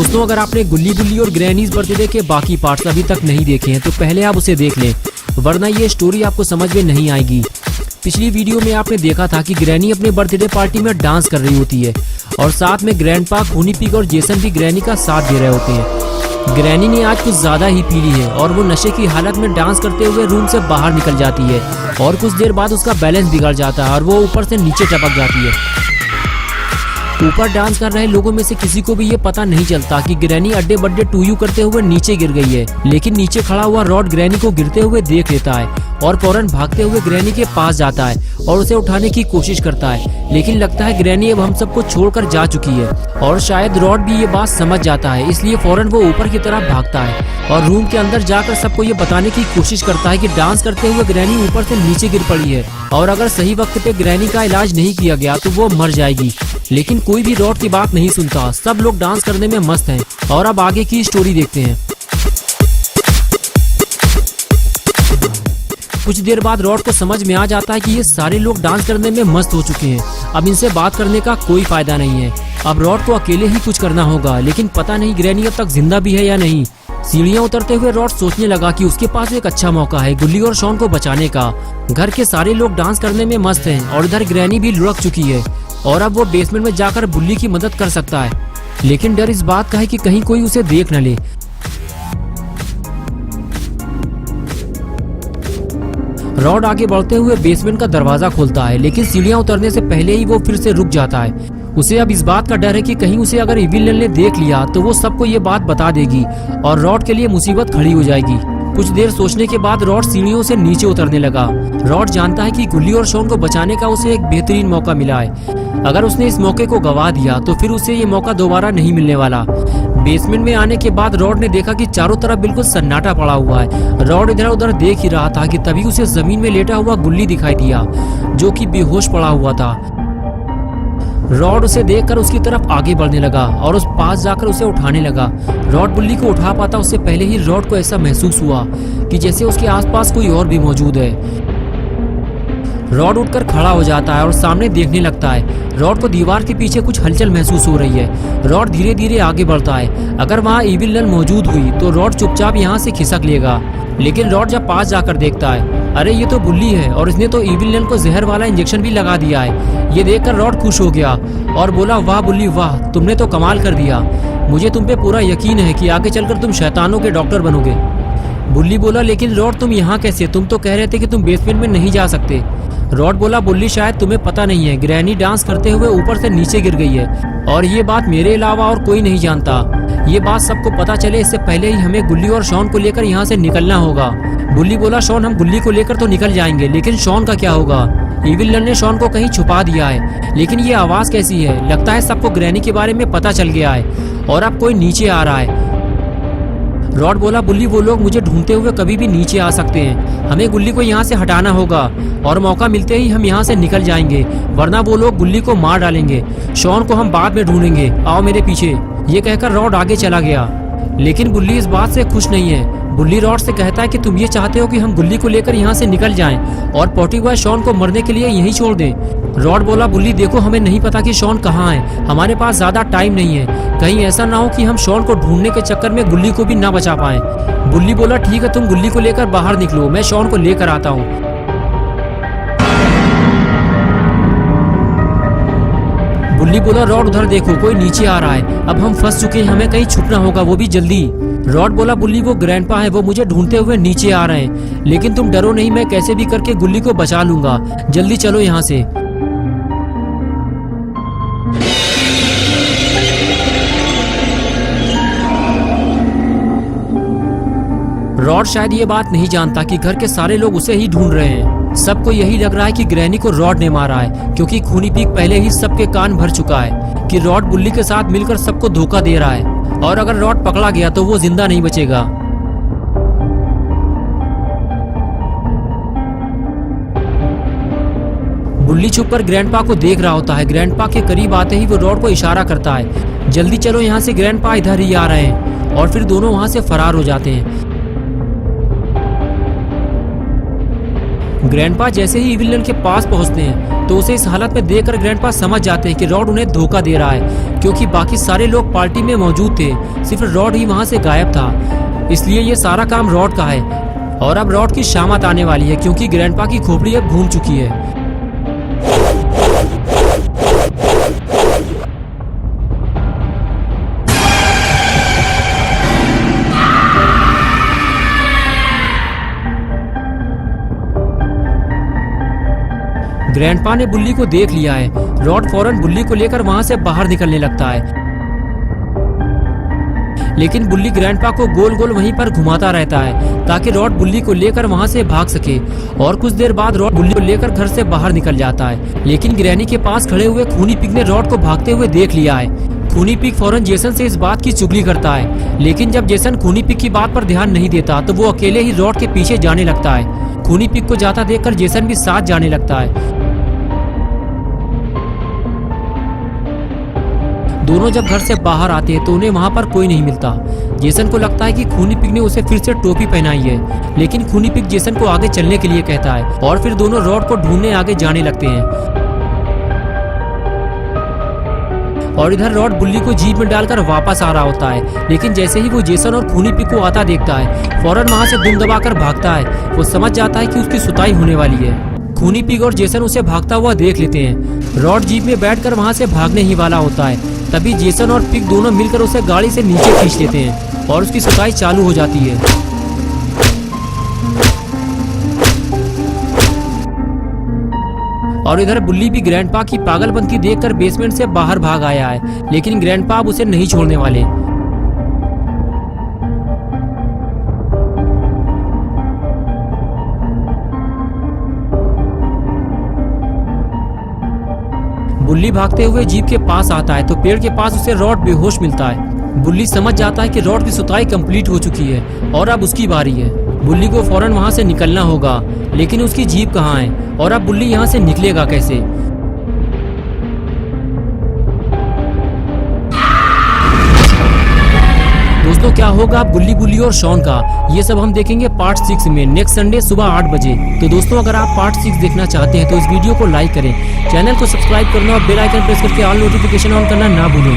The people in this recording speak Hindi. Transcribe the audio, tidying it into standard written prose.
दोस्तों, अगर आपने गुल्ली गुल्ली और ग्रैनीज बर्थडे के बाकी पार्ट्स अभी तक नहीं देखे हैं तो पहले आप उसे देख लें, वरना ये स्टोरी आपको समझ में नहीं आएगी। पिछली वीडियो में आपने देखा था कि ग्रैनी अपने बर्थडे पार्टी में डांस कर रही होती है और साथ में ग्रैंडपा, खूनी पिग और जेसन भी ग्रैनी का साथ दे रहे होते हैं। ग्रैनी ने आज कुछ ज्यादा ही पी ली है और वो नशे की हालत में डांस करते हुए रूम से बाहर निकल जाती है और कुछ देर बाद उसका बैलेंस बिगड़ जाता है और वो ऊपर से नीचे टपक जाती है। ऊपर डांस कर रहे लोगों में से किसी को भी ये पता नहीं चलता कि ग्रैनी अड्डे बड्डे टूयू करते हुए नीचे गिर गई है, लेकिन नीचे खड़ा हुआ रॉड ग्रैनी को गिरते हुए देख लेता है और फौरन भागते हुए ग्रैनी के पास जाता है और उसे उठाने की कोशिश करता है, लेकिन लगता है ग्रैनी अब हम सबको छोड़कर जा चुकी है और शायद रॉड भी ये बात समझ जाता है, इसलिए फौरन वो ऊपर की तरफ भागता है और रूम के अंदर जाकर सबको ये बताने की कोशिश करता है कि डांस करते हुए ग्रैनी ऊपर से नीचे गिर पड़ी है और अगर सही वक्त पे ग्रैनी का इलाज नहीं किया गया तो वो मर जाएगी। लेकिन कोई भी रॉड की बात नहीं सुनता, सब लोग डांस करने में मस्त हैं और अब आगे की स्टोरी देखते हैं। कुछ देर बाद रॉड को समझ में आ जाता है कि ये सारे लोग डांस करने में मस्त हो चुके हैं, अब इनसे बात करने का कोई फायदा नहीं है। अब रॉड को अकेले ही कुछ करना होगा, लेकिन पता नहीं ग्रैनी अब तक जिंदा भी है या नहीं। सीढ़ियां उतरते हुए रॉड सोचने लगा कि उसके पास एक अच्छा मौका है गुल्ली और शॉन को बचाने का। घर के सारे लोग डांस करने में मस्त हैं और इधर ग्रैनी भी लुढ़क चुकी है और अब वो बेसमेंट में जाकर बुल्ली की मदद कर सकता है, लेकिन डर इस बात का है कि कहीं कोई उसे देख न ले। रॉड आगे बढ़ते हुए बेसमेंट का दरवाजा खोलता है, लेकिन सीढ़ियां उतरने से पहले ही वो फिर से रुक जाता है। उसे अब इस बात का डर है कि कहीं उसे अगर इविल ने देख लिया तो वो सबको ये बात बता देगी और रॉड के लिए मुसीबत खड़ी हो जाएगी। कुछ देर सोचने के बाद रॉड सीढ़ियों से नीचे उतरने लगा। रॉड जानता है कि गुल्ली और शॉन को बचाने का उसे एक बेहतरीन मौका मिला है। अगर उसने इस मौके को गवा दिया तो फिर उसे ये मौका दोबारा नहीं मिलने वाला। बेसमेंट में आने के बाद रॉड ने देखा कि चारों तरफ बिल्कुल सन्नाटा पड़ा हुआ है। रॉड इधर उधर देख ही रहा था कि तभी उसे जमीन में लेटा हुआ गुल्ली दिखाई दिया जो कि बेहोश पड़ा हुआ था। रॉड उसे देखकर उसकी तरफ आगे बढ़ने लगा और उस पास जाकर उसे उठाने लगा। रॉड गुल्ली को उठा पाता उससे पहले ही रॉड को ऐसा महसूस हुआ कि जैसे उसके आसपास कोई और भी मौजूद है। रॉड उठकर खड़ा हो जाता है और सामने देखने लगता है। रॉड को दीवार के पीछे कुछ हलचल महसूस हो रही है। रॉड धीरे धीरे आगे बढ़ता है। अगर वहाँ इविल नल मौजूद हुई तो रॉड चुपचाप यहाँ से खिसक लेगा, लेकिन रॉड जब पास जाकर देखता है, अरे ये तो बुल्ली है और इसने तो इविल नल को जहर वाला इंजेक्शन भी लगा दिया है। ये देखकर रॉड खुश हो गया और बोला, वाह बुल्ली वाह, तुमने तो कमाल कर दिया। मुझे तुम पे पूरा यकीन है कि आगे चलकर तुम शैतानों के डॉक्टर बनोगे। बुल्ली बोला, लेकिन रॉड तुम यहाँ कैसे? तुम तो कह रहे थे कि तुम बेसमेंट में नहीं जा सकते। रॉड बोला, बुल्ली शायद तुम्हें पता नहीं है, ग्रैनी डांस करते हुए ऊपर से नीचे गिर गई है और ये बात मेरे अलावा और कोई नहीं जानता। ये बात सबको पता चले इससे पहले ही हमें गुल्ली और शॉन को लेकर यहाँ से निकलना होगा। बुल्ली बोला, शॉन हम गुल्ली को लेकर तो निकल जाएंगे, लेकिन शॉन का क्या होगा? इविल नल ने शॉन को कहीं छुपा दिया है, लेकिन ये आवाज कैसी है? लगता है सबको ग्रैनी के बारे में पता चल गया है और अब कोई नीचे आ रहा है। रॉड बोला, बुल्ली वो लोग मुझे ढूंढते हुए कभी भी नीचे आ सकते हैं, हमें गुल्ली को यहाँ से हटाना होगा और मौका मिलते ही हम यहाँ से निकल जाएंगे, वरना वो लोग गुल्ली को मार डालेंगे। शॉन को हम बाद में ढूंढेंगे, आओ मेरे पीछे। ये कहकर रॉड आगे चला गया, लेकिन बुल्ली इस बात से खुश नहीं है। बुल्ली रॉड से कहता है कि तुम ये चाहते हो कि हम गुल्ली को लेकर यहाँ से निकल जाएं और पॉटी बॉय शॉन को मरने के लिए यहीं छोड़ दें। रॉड बोला, बुल्ली देखो, हमें नहीं पता कि शॉन कहाँ है, हमारे पास ज्यादा टाइम नहीं है, कहीं ऐसा ना हो कि हम शॉन को ढूंढने के चक्कर में गुल्ली को भी ना बचा पाए। बुल्ली बोला, ठीक है, तुम गुल्ली को लेकर बाहर निकलो, मैं शॉन को लेकर आता हूँ। बुल्ली बोला, रॉड उधर देखो, कोई नीचे आ रहा है, अब हम फंस चुके हैं, हमें कहीं छुपना होगा, वो भी जल्दी। रॉड बोला, बुल्ली वो ग्रैंडपा है, वो मुझे ढूंढते हुए नीचे आ रहे हैं, लेकिन तुम डरो नहीं, मैं कैसे भी करके गुल्ली को बचा लूंगा, जल्दी चलो यहाँ से। रॉड शायद ये बात नहीं जानता कि घर के सारे लोग उसे ही ढूंढ रहे हैं। सबको यही लग रहा है कि ग्रैनी को रॉड ने मारा है, क्योंकि खूनी पिग पहले ही सबके कान भर चुका है कि रॉड बुल्ली के साथ मिलकर सबको धोखा दे रहा है और अगर रॉड पकड़ा गया तो वो जिंदा नहीं बचेगा। बुल्ली छुपकर ग्रैंडपा को देख रहा होता है। ग्रैंडपा के करीब आते ही वो रॉड को इशारा करता है, जल्दी चलो यहाँ से, ग्रैंडपा इधर ही आ रहे हैं, और फिर दोनों वहाँ से फरार हो जाते हैं। ग्रैंडपा जैसे ही इविल नन के पास पहुंचते हैं तो उसे इस हालत में देखकर ग्रैंडपा समझ जाते हैं कि रॉड उन्हें धोखा दे रहा है, क्योंकि बाकी सारे लोग पार्टी में मौजूद थे, सिर्फ रॉड ही वहां से गायब था। इसलिए ये सारा काम रॉड का है और अब रॉड की शामत आने वाली है, क्योंकि ग्रैंडपा की खोपड़ी अब घूम चुकी है। ग्रैंडपा ने बुल्ली को देख लिया है। रॉड फौरन बुल्ली को लेकर वहां से बाहर निकलने लगता है, लेकिन बुल्ली ग्रैंडपा को गोल गोल वहीं पर घुमाता रहता है ताकि रॉड बुल्ली को लेकर वहां से भाग सके। और कुछ देर बाद रॉड बुल्ली को लेकर घर से बाहर निकल जाता है, लेकिन ग्रैनी के पास खड़े हुए खूनी पिग ने रॉड को भागते हुए देख लिया है। खूनी पिग फौरन जेसन से इस बात की चुगली करता है, लेकिन जब जेसन खूनी पिग की बात पर ध्यान नहीं देता तो वो अकेले ही रॉड के पीछे जाने लगता है। खूनी पिग को जाता देखकर जेसन भी साथ जाने लगता है। दोनों जब घर से बाहर आते हैं तो उन्हें वहां पर कोई नहीं मिलता। जेसन को लगता है कि खूनी पिग ने उसे फिर से टोपी पहनाई है, लेकिन खूनी पिग जेसन को आगे चलने के लिए कहता है और फिर दोनों रॉड को ढूंढने आगे जाने लगते हैं। और इधर रॉड बुल्ली को जीप में डालकर वापस आ रहा होता है, लेकिन जैसे ही वो जेसन और खूनी पिग को आता देखता है फौरन वहां से दुम दबाकर भागता है। वो समझ जाता है कि उसकी सुताई होने वाली है। खूनी पिग और जेसन उसे भागता हुआ देख लेते हैं। रॉड जीप में बैठकर वहां से भागने ही वाला होता है, तभी जेसन और पिग दोनों मिलकर उसे गाड़ी से नीचे खींच लेते हैं और उसकी सुताई चालू हो जाती है। और इधर बुल्ली भी ग्रैंडपा की पागलपंती देखकर बेसमेंट से बाहर भाग आया है, लेकिन ग्रैंडपा अब उसे नहीं छोड़ने वाले। बुल्ली भागते हुए जीप के पास आता है तो पेड़ के पास उसे रॉड बेहोश मिलता है। बुल्ली समझ जाता है कि रॉड की सुताई कंप्लीट हो चुकी है और अब उसकी बारी है। बुल्ली को फौरन वहां से निकलना होगा, लेकिन उसकी जीप कहाँ है और अब बुल्ली यहाँ से निकलेगा कैसे? दोस्तों क्या होगा बुल्ली बुल्ली और शॉन का, ये सब हम देखेंगे पार्ट 6 में नेक्स्ट संडे सुबह 8 बजे। तो दोस्तों अगर आप पार्ट 6 देखना चाहते हैं तो इस वीडियो को लाइक करें, चैनल को सब्सक्राइब करना और बेल आइकन प्रेस करके ऑल नोटिफिकेशन ऑन करना ना भूलें।